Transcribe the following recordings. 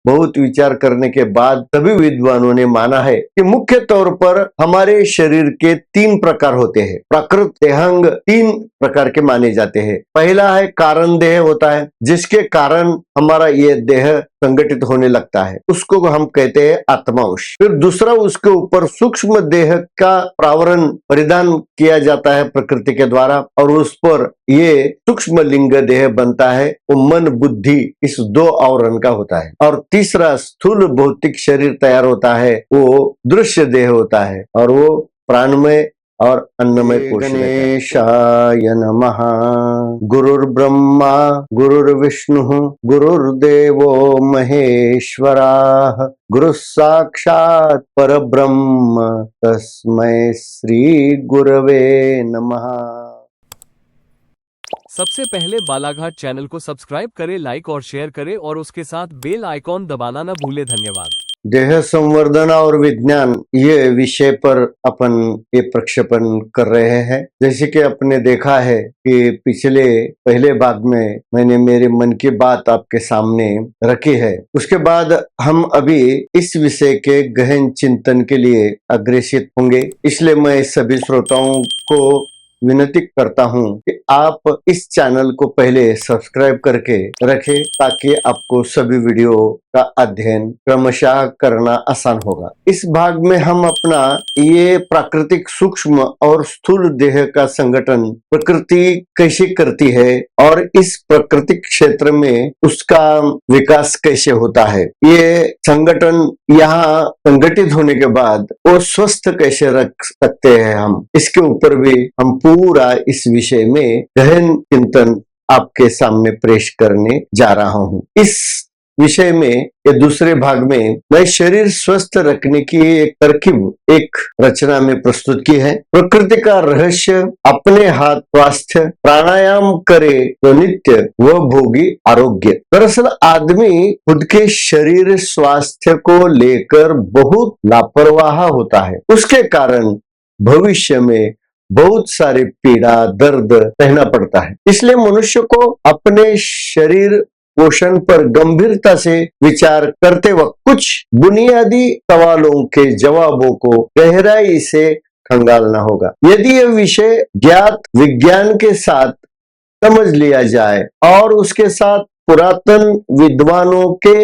बहुत विचार करने के बाद सभी विद्वानों ने माना है कि मुख्य तौर पर हमारे शरीर के 3 प्रकार होते हैं। प्राकृत देहांग 3 प्रकार के माने जाते हैं। पहला है कारण देह होता है, जिसके कारण हमारा ये देह संगठित होने लगता है, उसको हम कहते हैं आत्मांश। फिर दूसरा, उसके ऊपर सूक्ष्म देह का प्रावरण परिधान किया जाता है प्रकृति के द्वारा, और उस पर ये सूक्ष्म लिंग देह बनता है। वो मन बुद्धि इस 2 आवरण का होता है। और तीसरा स्थूल भौतिक शरीर तैयार होता है, वो दृश्य देह होता है, और वो प्राणमय और अन्नमय कोश। गणेशाय नमः। गुरुर्ब्रह्मा गुरुर्विष्णु गुरुर्देवो महेश्वराः गुरुः साक्षात् परब्रह्म तस्मै श्री गुरवे नमः। सबसे पहले बालाघाट चैनल को सब्सक्राइब करें, लाइक और शेयर करें और उसके साथ बेल आइकॉन दबाना न भूलें। धन्यवाद। देह संवर्धन और विज्ञान, ये विषय पर अपन ये प्रक्षेपण कर रहे हैं। जैसे कि आपने देखा है कि पहले भाग में मैंने मेरे मन की बात आपके सामने रखी है। उसके बाद हम अभी इस विषय के गहन चिंतन के लिए अग्रसित होंगे। इसलिए मैं सभी श्रोताओं को विनती करता हूं कि आप इस चैनल को पहले सब्सक्राइब करके रखें, ताकि आपको सभी वीडियो का अध्ययन क्रमशः करना आसान होगा। इस भाग में हम अपना ये प्राकृतिक सूक्ष्म और स्थूल देह का संगठन प्रकृति कैसे करती है और इस प्राकृतिक क्षेत्र में उसका विकास कैसे होता है, ये संगठन यहाँ संगठित होने के बाद वो स्वस्थ कैसे रख सकते हैं हम, इसके ऊपर भी हम पूरा इस विषय में गहन चिंतन आपके सामने पेश करने जा रहा हूँ। इस विषय में ये दूसरे भाग में मैं शरीर स्वस्थ रखने की एक तरकीब एक रचना में प्रस्तुत की है। प्रकृति का रहस्य अपने हाथ स्वास्थ्य, प्राणायाम करे तो नित्य व भोगी आरोग्य। दरअसल आदमी खुद के शरीर स्वास्थ्य को लेकर बहुत लापरवाह होता है। उसके कारण भविष्य में बहुत सारी पीड़ा दर्द सहना पड़ता है। इसलिए मनुष्य को अपने शरीर पोषण पर गंभीरता से विचार करते वक्त कुछ बुनियादी सवालों के जवाबों को गहराई से खंगालना होगा। यदि यह विषय ज्ञात विज्ञान के साथ समझ लिया जाए और उसके साथ पुरातन विद्वानों के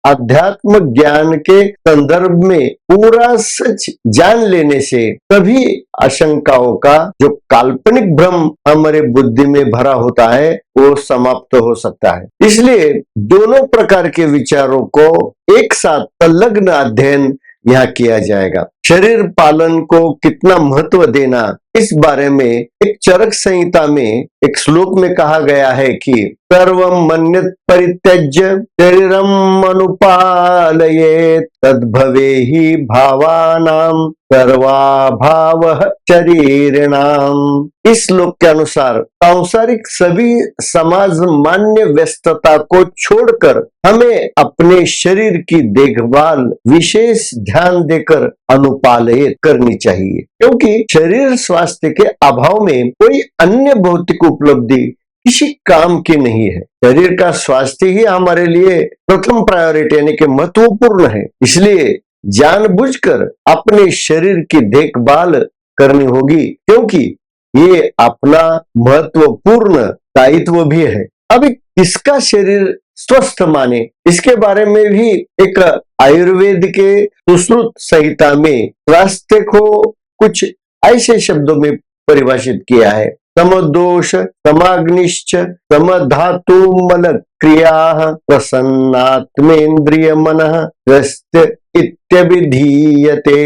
अध्यात्म ज्ञान के संदर्भ में पूरा सच जान लेने से सभी आशंकाओं का जो काल्पनिक भ्रम हमारे बुद्धि में भरा होता है वो समाप्त हो सकता है। इसलिए दोनों प्रकार के विचारों को एक साथ संलग्न अध्ययन यहाँ किया जाएगा। शरीर पालन को कितना महत्व देना, इस बारे में एक चरक संहिता में एक श्लोक में कहा गया है कि सर्वं मन्यत् परित्यज्य शरीरम अनुपालयेत् तद्भवेहि भावानां सर्वाभावः शरीरिणाम। इस श्लोक के अनुसार सांसारिक सभी समाज मान्य व्यस्तता को छोड़कर हमें अपने शरीर की देखभाल विशेष ध्यान देकर अनुपालयित करनी चाहिए, क्योंकि शरीर स्वास्थ्य के अभाव में कोई अन्य भौतिक उपलब्धि किसी काम की नहीं है। शरीर का स्वास्थ्य ही हमारे लिए प्रथम प्रायोरिटी यानी कि महत्वपूर्ण है। इसलिए जानबूझकर अपने शरीर की देखभाल करनी होगी, क्योंकि ये अपना महत्वपूर्ण दायित्व भी है। अभी किसका शरीर स्वस्थ माने, इसके बारे में भी एक आयुर्वेद के सुश्रुत संहिता में स्वास्थ्य को कुछ ऐसे शब्दों में परिभाषित किया है। समदोष समाग्निश्च समधातु मल क्रिया प्रसन्नात्मेन्द्रिय मनः स्वस्थ इत्यभिधीयते।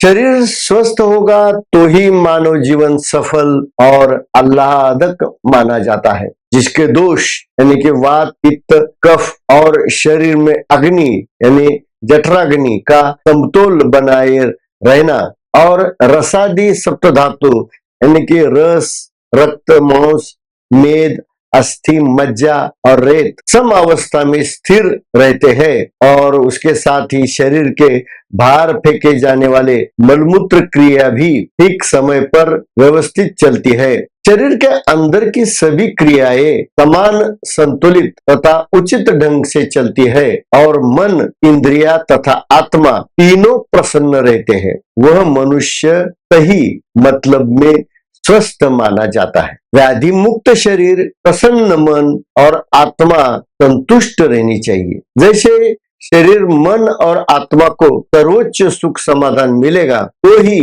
शरीर स्वस्थ होगा तो ही मानव जीवन सफल और आह्लादक माना जाता है। जिसके दोष यानी कि वात पित्त कफ और शरीर में अग्नि यानी जठराग्नि का समतोल बनाए रहना और रसादी सप्त धातु यानी कि रस रक्त मांस मेद अस्थि मज्जा और रेत सम अवस्था में स्थिर रहते हैं, और उसके साथ ही शरीर के बाहर फेंके जाने वाले मलमूत्र क्रिया भी ठीक समय पर व्यवस्थित चलती है। शरीर के अंदर की सभी क्रियाएं समान, संतुलित तथा उचित ढंग से चलती है और मन, इंद्रिया तथा आत्मा तीनों प्रसन्न रहते हैं। वह मनुष्य सही मतलब में स्वस्थ माना जाता है। व्याधि मुक्त शरीर, प्रसन्न मन और आत्मा संतुष्ट रहनी चाहिए। जैसे शरीर, मन और आत्मा को सर्वोच्च सुख समाधान मिलेगा तो ही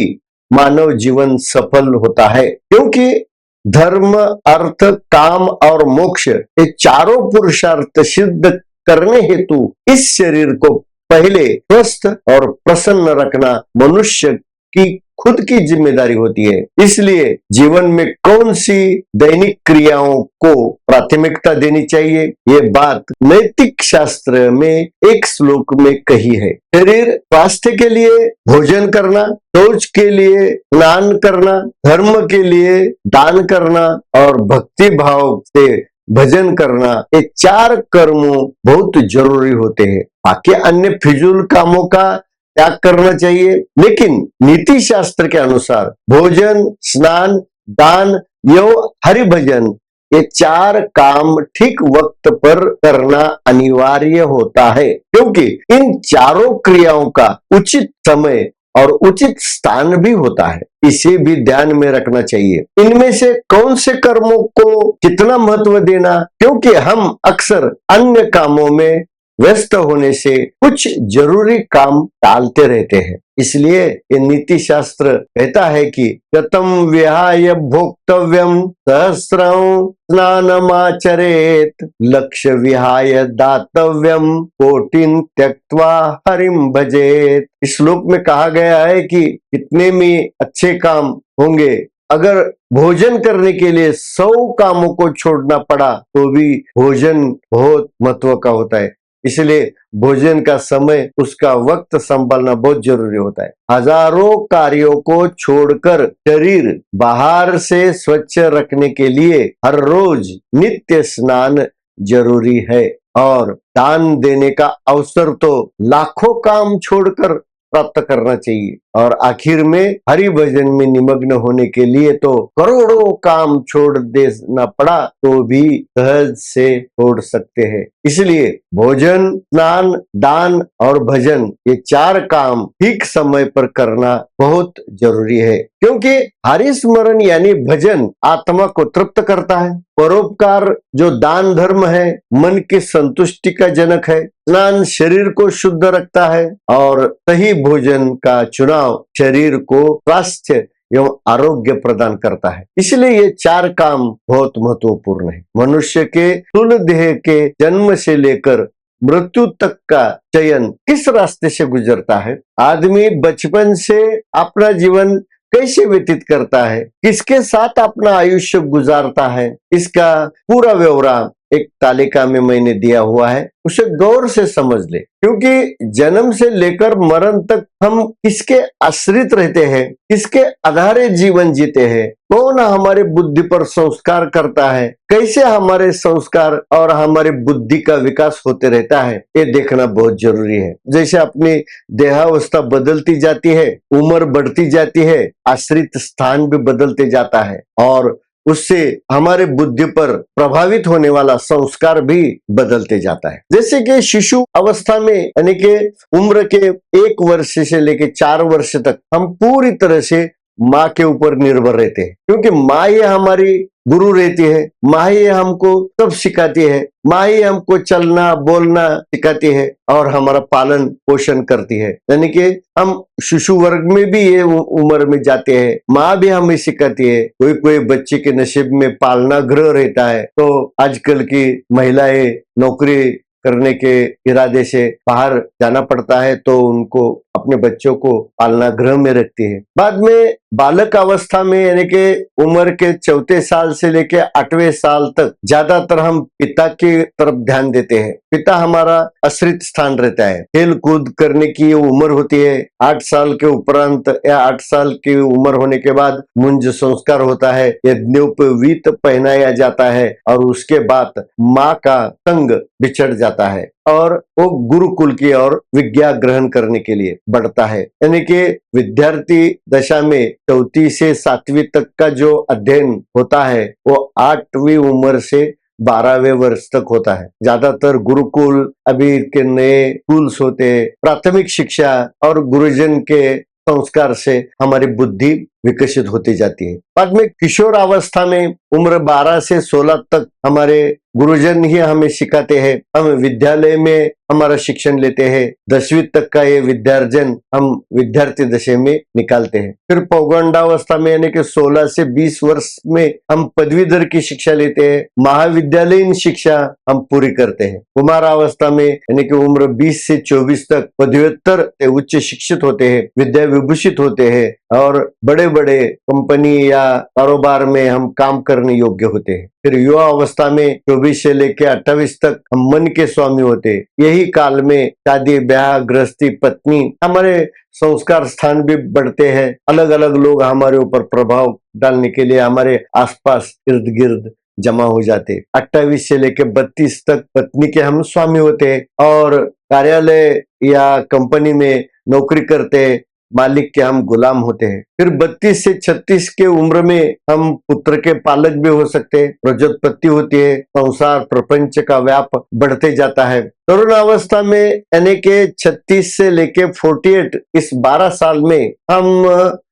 मानव जीवन सफल होता है, क्योंकि धर्म, अर्थ, काम और मोक्ष ये चारों पुरुषार्थ सिद्ध करने हेतु इस शरीर को पहले स्वस्थ और प्रसन्न रखना मनुष्य की खुद की जिम्मेदारी होती है। इसलिए जीवन में कौन सी दैनिक क्रियाओं को प्राथमिकता देनी चाहिए, ये बात नैतिक शास्त्र में एक श्लोक में कही है। शरीर स्वास्थ्य के लिए भोजन करना, शौच के लिए स्नान करना, धर्म के लिए दान करना और भक्ति भाव से भजन करना, ये चार कर्मों बहुत जरूरी होते हैं। बाकी अन्य फिजूल कामों का त्याग करना चाहिए, लेकिन नीति शास्त्र के अनुसार भोजन, स्नान, दान एवं हरि भजन ये चार काम ठीक वक्त पर करना अनिवार्य होता है, क्योंकि इन चारों क्रियाओं का उचित समय और उचित स्थान भी होता है। इसे भी ध्यान में रखना चाहिए। इनमें से कौन से कर्मों को कितना महत्व देना, क्योंकि हम अक्सर अन्य कामों में व्यस्त होने से कुछ जरूरी काम टालते रहते हैं। इसलिए ये नीति शास्त्र कहता है कि शतं विहाय भोक्तव्यम सहस्रं स्नानमाचरेत, लक्ष्य विहाय दातव्यम कोटिन त्यक्त्वा हरिम भजेत। इस श्लोक में कहा गया है कि कितने में अच्छे काम होंगे, अगर भोजन करने के लिए 100 कामों को छोड़ना पड़ा तो भी भोजन बहुत महत्व का होता है। इसलिए भोजन का समय, उसका वक्त संभालना बहुत जरूरी होता है। हजारों कार्यों को छोड़कर शरीर बाहर से स्वच्छ रखने के लिए हर रोज नित्य स्नान जरूरी है और दान देने का अवसर तो लाखों काम छोड़कर प्राप्त करना चाहिए। और आखिर में हरि भजन में निमग्न होने के लिए तो करोड़ों काम छोड़ देना पड़ा तो भी सहज से छोड़ सकते हैं। इसलिए भोजन, स्नान, दान और भजन ये चार काम ठीक समय पर करना बहुत जरूरी है, क्योंकि हरि स्मरण यानी भजन आत्मा को तृप्त करता है। परोपकार जो दान धर्म है मन की संतुष्टि का जनक है। स्नान शरीर को शुद्ध रखता है और सही भोजन का चुनाव शरीर को स्वास्थ्य एवं आरोग्य प्रदान करता है। इसलिए ये चार काम बहुत महत्वपूर्ण है। मनुष्य के स्थूल देह के जन्म से लेकर मृत्यु तक का चयन किस रास्ते से गुजरता है, आदमी बचपन से अपना जीवन कैसे व्यतीत करता है, किसके साथ अपना आयुष्य गुजारता है, इसका पूरा ब्यौरा एक तालिका में मैंने दिया हुआ है। उसे गौर से समझ ले, क्योंकि जन्म से लेकर मरण तक हम किसके आश्रित रहते हैं, किसके आधारे जीवन जीते हैं, कौन हमारे बुद्धि पर संस्कार करता है, कैसे हमारे संस्कार और हमारे बुद्धि का विकास होते रहता है, ये देखना बहुत जरूरी है। जैसे अपनी देहावस्था बदलती जाती है, उम्र बढ़ती जाती है, आश्रित स्थान भी बदलते जाता है और उससे हमारे बुद्धि पर प्रभावित होने वाला संस्कार भी बदलते जाता है। जैसे कि शिशु अवस्था में यानी कि उम्र के 1 वर्ष से लेकर 4 वर्ष तक हम पूरी तरह से माँ के ऊपर निर्भर रहते हैं, क्योंकि माँ ये हमारी गुरु रहती है, माँ ही हमको सब सिखाती है, माँ ही हमको चलना बोलना सिखाती है और हमारा पालन पोषण करती है। यानी कि हम शिशु वर्ग में भी ये उम्र में जाते हैं, माँ भी हमें सिखाती है। कोई कोई बच्चे के नसीब में पालना गृह रहता है, तो आजकल की महिलाएं नौकरी करने के इरादे से बाहर जाना पड़ता है, तो उनको अपने बच्चों को पालना गृह में रखती है। बाद में बालक अवस्था में यानी कि उम्र के 4 साल से लेके 8वें साल तक ज्यादातर हम पिता की तरफ ध्यान देते हैं। पिता हमारा आश्रित स्थान रहता है। खेल कूद करने की ये उम्र होती है। 8 साल के उपरांत या 8 साल की उम्र होने के बाद मुंज संस्कार होता है, यज्ञोपवीत पहनाया जाता है और उसके बाद माँ का संग बिछड़ जाता है। और वो गुरुकुल की ओर विज्ञा ग्रहण करने के लिए बढ़ता है। यानी कि विद्यार्थी दशा में 4वीं से 7वीं तक का जो अध्ययन होता है वो 8वीं उम्र से 12वें वर्ष तक होता है। ज्यादातर गुरुकुल अभी के नए स्कूल्स होते हैं। प्राथमिक शिक्षा और गुरुजन के संस्कार से हमारी बुद्धि विकसित होती जाती है। बाद में किशोर अवस्था में उम्र 12 से 16 तक हमारे गुरुजन ही हमें सिखाते हैं। हम विद्यालय में हमारा शिक्षण लेते हैं। 10वीं तक का ये विद्यार्जन हम विद्यार्थी दशा में निकालते हैं। फिर पौगंडावस्था में यानी कि 16 से 20 वर्ष में हम पदवीधर की शिक्षा लेते हैं। महाविद्यालयीन शिक्षा हम पूरी करते हैं। कुमारावस्था में यानी कि उम्र 20 से 24 तक पदव्युत्तर उच्च शिक्षित होते हैं, विद्या विभूषित होते हैं और बड़े बड़े कंपनी या कारोबार में हम काम करने योग्य होते हैं। फिर युवा अवस्था में 24 से लेकर 28 तक हम मन के स्वामी होते हैं। यही काल में शादी ब्याह गृहस्थी पत्नी हमारे संस्कार स्थान भी बढ़ते हैं। अलग अलग लोग हमारे ऊपर प्रभाव डालने के लिए हमारे आसपास इर्द गिर्द जमा हो जाते। 28 से लेकर 32 तक पत्नी के हम स्वामी होते हैं और कार्यालय या कंपनी में नौकरी करते हैं, मालिक के हम गुलाम होते हैं। फिर 32 से 36 के उम्र में हम पुत्र के पालक भी हो सकते हैं। प्रजोत्पत्ति होती है, संसार प्रपंच का व्याप बढ़ते जाता है। तरुण अवस्था में यानी के 36 से लेके 48 इस 12 साल में हम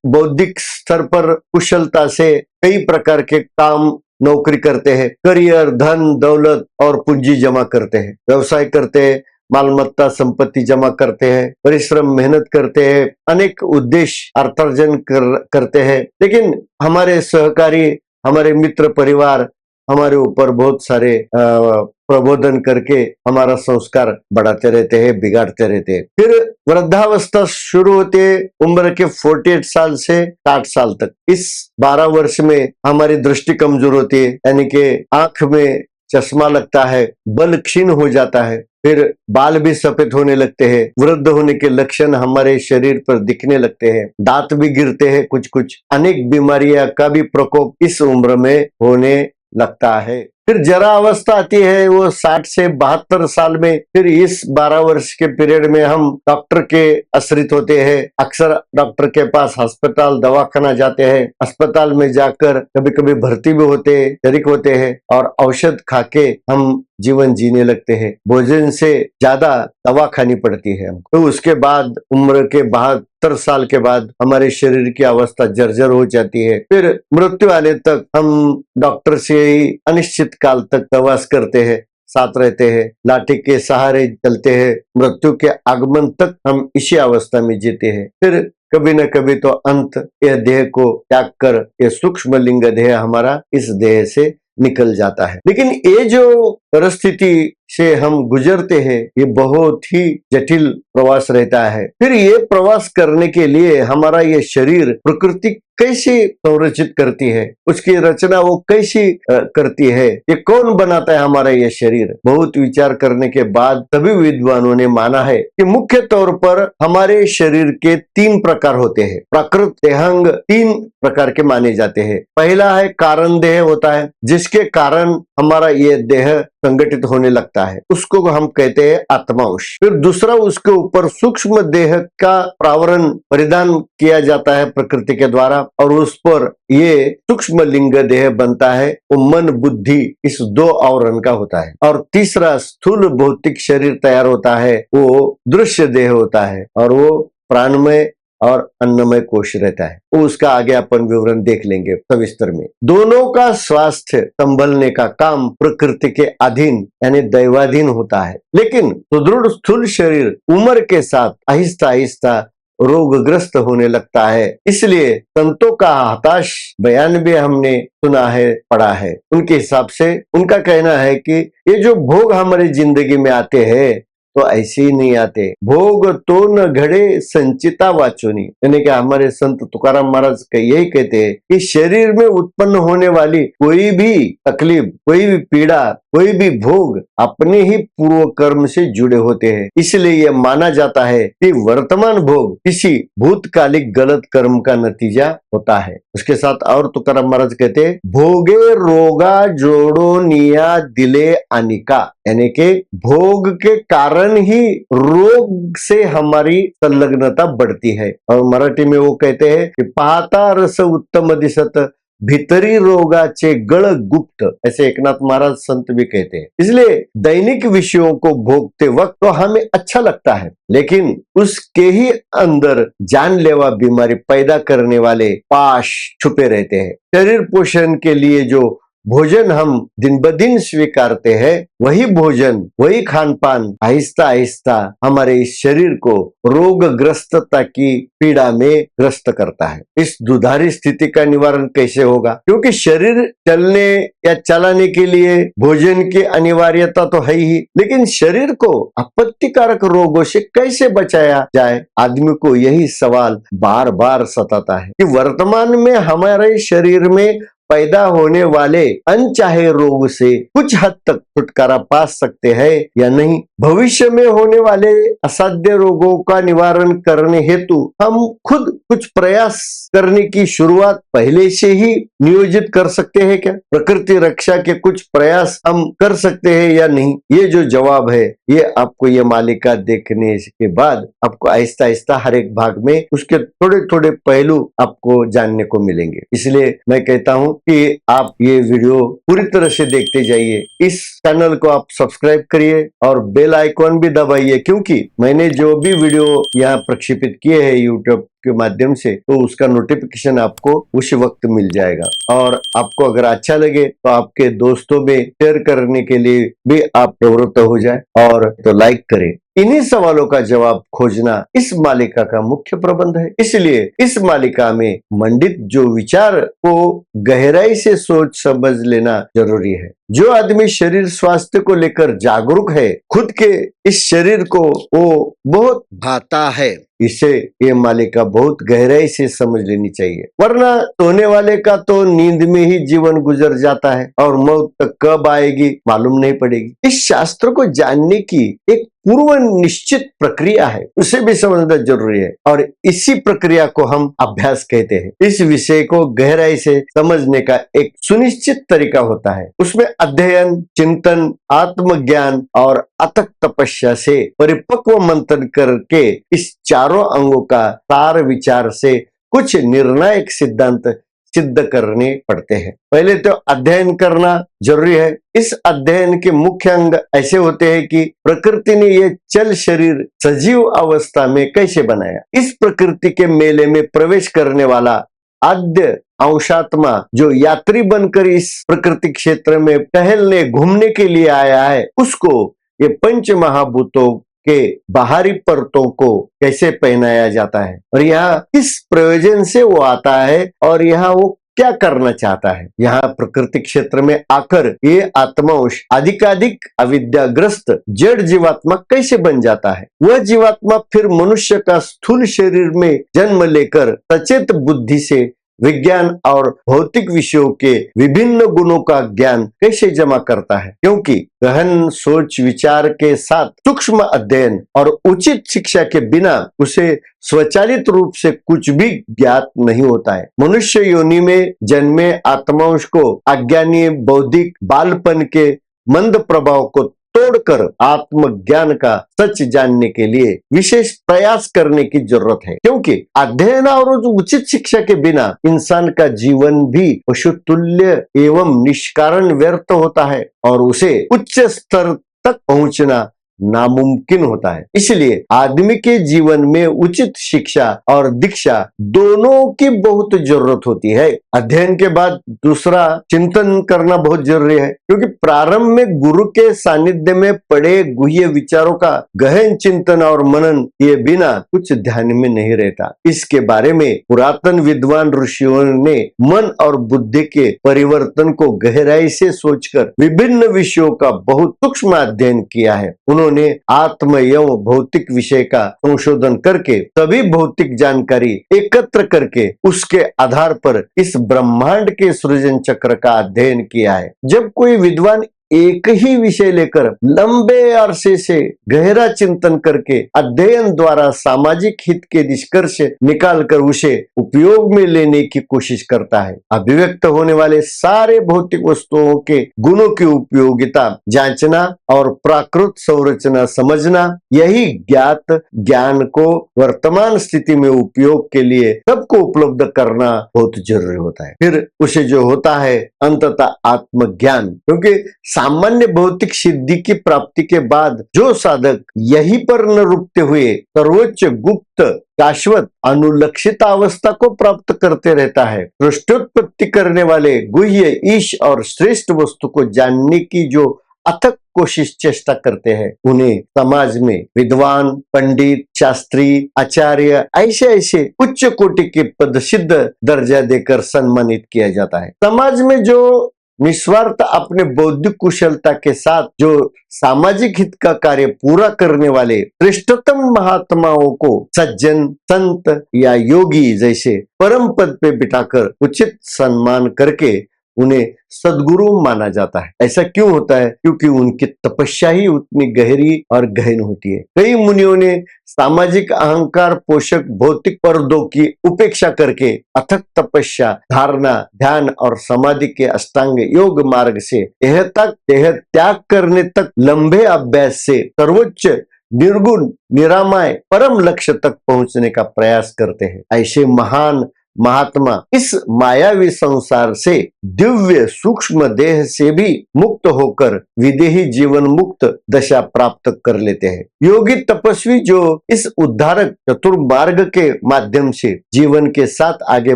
बौद्धिक स्तर पर कुशलता से कई प्रकार के काम नौकरी करते हैं, करियर धन दौलत और पूंजी जमा करते हैं, व्यवसाय करते हैं, मालमत्ता संपत्ति जमा करते हैं, परिश्रम मेहनत करते हैं, अनेक उद्देश्य अर्थार्जन करते हैं। लेकिन हमारे सहकारी हमारे मित्र परिवार हमारे ऊपर बहुत सारे प्रबोधन करके हमारा संस्कार बढ़ाते रहते हैं, बिगाड़ते रहते हैं। फिर वृद्धावस्था शुरू होती है उम्र के 48 साल से 60 साल तक। इस 12 वर्ष में हमारी दृष्टि कमजोर होती है, यानी कि आंख में चश्मा लगता है, बल क्षीण हो जाता है, फिर बाल भी सफेद होने लगते हैं, वृद्ध होने के लक्षण हमारे शरीर पर दिखने लगते हैं, दांत भी गिरते हैं, कुछ कुछ अनेक बीमारियां का भी प्रकोप इस उम्र में होने लगता है। फिर जरा अवस्था आती है वो 60 से 72 साल में। फिर इस 12 वर्ष के पीरियड में हम डॉक्टर के आश्रित होते हैं। अक्सर डॉक्टर के पास अस्पताल दवाखाना जाते हैं, अस्पताल में जाकर कभी कभी भर्ती भी होते हैं, शरीक होते हैं और औषध खाके हम जीवन जीने लगते हैं। भोजन से ज्यादा दवा खानी पड़ती है हमको। तो उसके बाद उम्र के 72 साल के बाद हमारे शरीर की अवस्था जर्जर हो जाती है। फिर मृत्यु आने तक हम डॉक्टर से ही अनिश्चित काल तक प्रवास करते हैं, साथ रहते हैं, लाठी के सहारे चलते हैं। मृत्यु के आगमन तक हम इसी अवस्था में जीते हैं। फिर कभी न कभी तो अंत यह देह को त्याग कर यह सूक्ष्म लिंग देह हमारा इस देह से निकल जाता है। लेकिन ये जो परिस्थिति से हम गुजरते हैं ये बहुत ही जटिल प्रवास रहता है। फिर ये प्रवास करने के लिए हमारा ये शरीर प्रकृति कैसी संरचित करती है, उसकी रचना वो कैसी करती है, ये कौन बनाता है हमारा ये शरीर। बहुत विचार करने के बाद सभी विद्वानों ने माना है कि मुख्य तौर पर हमारे शरीर के 3 प्रकार होते हैं। प्राकृत देहांग 3 प्रकार के माने जाते हैं। पहला है कारण देह होता है, जिसके कारण हमारा ये देह संगठित होने लगता है, उसको हम कहते हैं आत्मांश। फिर दूसरा उसके ऊपर सूक्ष्म देह का प्रावरण परिधान किया जाता है प्रकृति के द्वारा और उस पर ये सूक्ष्म लिंग देह बनता है। वो मन बुद्धि इस 2 आवरण का होता है। और तीसरा स्थूल भौतिक शरीर तैयार होता है, वो दृश्य देह होता है और वो प्राणमय और अन्नमय कोश रहता है। वो उसका आगे अपन विवरण देख लेंगे सविस्तर में। दोनों का स्वास्थ्य संभलने का काम प्रकृति के अधीन यानी दैवाधीन होता है। लेकिन सुदृढ़ स्थूल शरीर उम्र के साथ आहिस्ता आहिस्ता रोगग्रस्त होने लगता है। इसलिए संतों का हताश बयान भी हमने सुना है, पढ़ा है। उनके हिसाब से उनका कहना है कि ये जो भोग हमारी जिंदगी में आते हैं तो ऐसे ही नहीं आते। भोग तो न घड़े संचिता वाचुनी, यानी कि हमारे संत तुकाराम महाराज यही कहते हैं कि शरीर में उत्पन्न होने वाली कोई भी तकलीफ, कोई भी पीड़ा, कोई भी भोग अपने ही पूर्व कर्म से जुड़े होते हैं। इसलिए यह माना जाता है कि वर्तमान भोग किसी भूतकालिक गलत कर्म का नतीजा होता है। उसके साथ और तुकाराम महाराज कहते हैं, भोगे रोगा जोड़ो निया दिले अनिका, यानी कि भोग के कारण ही रोग से हमारी संलग्नता बढ़ती है। और मराठी में वो कहते हैं कि पाहता रस उत्तम दिसत भीतरी रोगाचे गळ गुप्त, ऐसे एकनाथ महाराज संत भी कहते हैं। इसलिए दैनिक विषयों को भोगते वक्त तो हमें अच्छा लगता है, लेकिन उसके ही अंदर जानलेवा बीमारी पैदा करने वाले पाश छुपे रहते हैं। शरीर पोषण के लिए जो भोजन हम दिन ब दिन स्वीकारते हैं, वही भोजन, वही खान पान आहिस्ता आहिस्ता हमारे इस शरीर को रोगग्रस्तता की पीड़ा में ग्रस्त करता है। इस दुधारी स्थिति का निवारण कैसे होगा? क्योंकि शरीर चलने या चलाने के लिए भोजन की अनिवार्यता तो है ही, लेकिन शरीर को आपत्तिकारक रोगों से कैसे बचाया जाए? आदमी को यही सवाल बार बार सताता है कि वर्तमान में हमारे शरीर में पैदा होने वाले अनचाहे रोग से कुछ हद तक छुटकारा पा सकते हैं या नहीं। भविष्य में होने वाले असाध्य रोगों का निवारण करने हेतु हम खुद कुछ प्रयास करने की शुरुआत पहले से ही नियोजित कर सकते हैं क्या? प्रकृति रक्षा के कुछ प्रयास हम कर सकते हैं या नहीं? ये जो जवाब है, ये आपको ये मालिका देखने के बाद आपको आहिस्ता आहिस्ता हर एक भाग में उसके थोड़े थोड़े पहलू आपको जानने को मिलेंगे। इसलिए मैं कहता हूं कि आप ये वीडियो पूरी तरह से देखते जाइए। इस चैनल को आप सब्सक्राइब करिए और बेल आइकॉन भी दबाइए, क्योंकि मैंने जो भी वीडियो यहाँ प्रक्षेपित किए हैं यूट्यूब के माध्यम से, तो उसका नोटिफिकेशन आपको उसी वक्त मिल जाएगा। और आपको अगर अच्छा लगे तो आपके दोस्तों में शेयर करने के लिए भी आप प्रवृत्त हो जाए और तो लाइक करें। इन्हीं सवालों का जवाब खोजना इस मालिका का मुख्य प्रबंध है। इसलिए इस मालिका में मंडित जो विचार को गहराई से सोच समझ लेना जरूरी है। जो आदमी शरीर स्वास्थ्य को लेकर जागरूक है, खुद के इस शरीर को वो बहुत भाता है, इसे ये मालिका बहुत गहराई से समझ लेनी चाहिए। वरना सोने वाले का तो नींद में ही जीवन गुजर जाता है और मौत तक कब आएगी मालूम नहीं पड़ेगी। इस शास्त्र को जानने की एक पूर्व निश्चित प्रक्रिया है, उसे भी समझना जरूरी है और इसी प्रक्रिया को हम अभ्यास कहते हैं। इस विषय को गहराई से समझने का एक सुनिश्चित तरीका होता है। उसमें अध्ययन, चिंतन, आत्मज्ञान और अथक तपस्या से परिपक्व मंथन करके इस चारों अंगों का सार विचार से कुछ निर्णायक सिद्धांत सिद्ध करने पड़ते हैं। पहले तो अध्ययन करना जरूरी है। इस अध्ययन के मुख्य अंग ऐसे होते हैं कि प्रकृति ने ये चल शरीर सजीव अवस्था में कैसे बनाया। इस प्रकृति के मेले में प्रवेश करने वाला आद्य अंशात्मा जो यात्री बनकर इस प्रकृति क्षेत्र में टहलने घूमने के लिए आया है, उसको ये पंच महाभूतों के बाहरी परतों को कैसे पहनाया जाता है और यहाँ किस प्रयोजन से वो आता है और यहाँ वो क्या करना चाहता है। यहाँ प्रकृति क्षेत्र में आकर ये आत्मांश अधिकाधिक अविद्याग्रस्त जड़ जीवात्मा कैसे बन जाता है। वह जीवात्मा फिर मनुष्य का स्थूल शरीर में जन्म लेकर सचेत बुद्धि से विज्ञान और भौतिक विषयों के विभिन्न गुणों का ज्ञान कैसे जमा करता है, क्योंकि गहन सोच विचार के साथ सूक्ष्म अध्ययन और उचित शिक्षा के बिना उसे स्वचालित रूप से कुछ भी ज्ञात नहीं होता है। मनुष्य योनि में जन्मे आत्मांश को अज्ञानी बौद्धिक बालपन के मंद प्रभाव को तोड़कर आत्मज्ञान का सच जानने के लिए विशेष प्रयास करने की जरूरत है, क्योंकि अध्ययन और उचित शिक्षा के बिना इंसान का जीवन भी पशुतुल्य एवं निष्कारण व्यर्थ होता है और उसे उच्च स्तर तक पहुंचना नामुमकिन होता है। इसलिए आदमी के जीवन में उचित शिक्षा और दीक्षा दोनों की बहुत जरूरत होती है। अध्ययन के बाद दूसरा चिंतन करना बहुत जरूरी है, क्योंकि प्रारंभ में गुरु के सानिध्य में पड़े गुह्य विचारों का गहन चिंतन और मनन किए बिना कुछ ध्यान में नहीं रहता। इसके बारे में पुरातन विद्वान ऋषियों ने मन और बुद्धि के परिवर्तन को गहराई से सोचकर विभिन्न विषयों का बहुत सूक्ष्म अध्ययन किया है। उन्होंने उन्होंने आत्म एवं भौतिक विषय का संशोधन करके सभी भौतिक जानकारी एकत्र करके उसके आधार पर इस ब्रह्मांड के सृजन चक्र का अध्ययन किया है। जब कोई विद्वान एक ही विषय लेकर लंबे अरसे से गहरा चिंतन करके अध्ययन द्वारा सामाजिक हित के निष्कर्ष निकालकर उसे उपयोग में लेने की कोशिश करता है, अभिव्यक्त होने वाले सारे भौतिक वस्तुओं के गुणों की उपयोगिता जांचना और प्राकृत संरचना समझना, यही ज्ञात ज्ञान को वर्तमान स्थिति में उपयोग के लिए सबको उपलब्ध करना बहुत जरूरी होता है। फिर उसे जो होता है अंततः आत्मज्ञान, क्योंकि सामान्य भौतिक सिद्धि की प्राप्ति के बाद जो साधक यहीं पर न रुकते हुए सर्वोच्च गुप्त शाश्वत अनुलक्षित अवस्था को प्राप्त करते रहता है, सृष्टोत्पत्ति करने वाले गुह्य ईश और श्रेष्ठ वस्तु को जानने की जो अथक कोशिश चेष्टा करते हैं, उन्हें समाज में विद्वान, पंडित, शास्त्री, आचार्य ऐसे ऐसे उच्च कोटि के पद सिद्ध दर्जा देकर सम्मानित किया जाता है। समाज में जो निस्वार्थ अपने बौद्धिक कुशलता के साथ जो सामाजिक हित का कार्य पूरा करने वाले श्रेष्ठतम महात्माओं को सज्जन, संत या योगी जैसे परम पद पे बिठाकर उचित सम्मान करके उन्हें सद्गुरु माना जाता है। ऐसा क्यों होता है? क्योंकि उनकी तपस्या ही उतनी गहरी और गहन होती है। कई मुनियों ने सामाजिक अहंकार पोषक भौतिक पर्दों की उपेक्षा करके अथक तपस्या, धारणा, ध्यान और समाधि के अष्टांग योग मार्ग से देह त्याग करने तक लंबे अभ्यास से सर्वोच्च निर्गुण निरामय परम लक्ष्य तक पहुंचने का प्रयास करते हैं। ऐसे महान महात्मा इस मायावी संसार से दिव्य सूक्ष्म देह से भी मुक्त होकर विदेही जीवन मुक्त दशा प्राप्त कर लेते हैं। योगी तपस्वी जो इस उद्धारक चतुर्मार्ग के माध्यम से जीवन के साथ आगे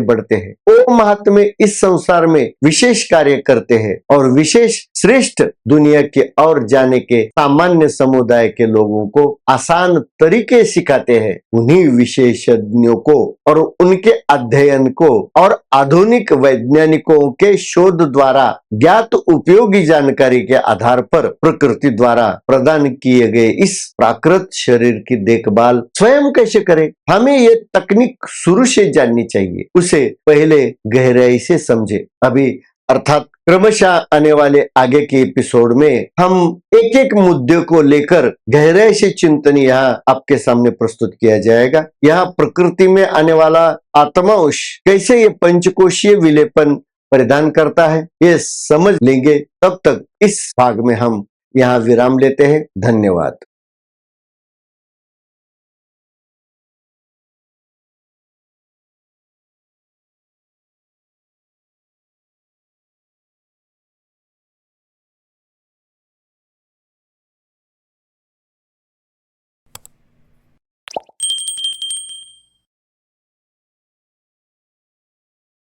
बढ़ते हैं, वो महात्मा इस संसार में विशेष कार्य करते हैं और विशेष श्रेष्ठ दुनिया के और जाने के सामान्य समुदाय के लोगों को आसान तरीके सिखाते हैं। उन्हीं विशेषज्ञों को और उनके अध्ययन को और आधुनिक वैज्ञानिकों के शोध द्वारा ज्ञात उपयोगी जानकारी के आधार पर प्रकृति द्वारा प्रदान किए गए इस प्राकृत शरीर की देखभाल स्वयं कैसे करें, हमें ये तकनीक शुरू से जाननी चाहिए। उसे पहले गहराई से समझे। अभी अर्थात क्रमशः आने वाले आगे के एपिसोड में हम एक एक मुद्दे को लेकर गहराई से चिंतन यहाँ आपके सामने प्रस्तुत किया जाएगा। यहाँ प्रकृति में आने वाला आत्मांश कैसे ये पंचकोशीय विलेपन परिधान करता है, ये समझ लेंगे। तब तक इस भाग में हम यहाँ विराम लेते हैं। धन्यवाद।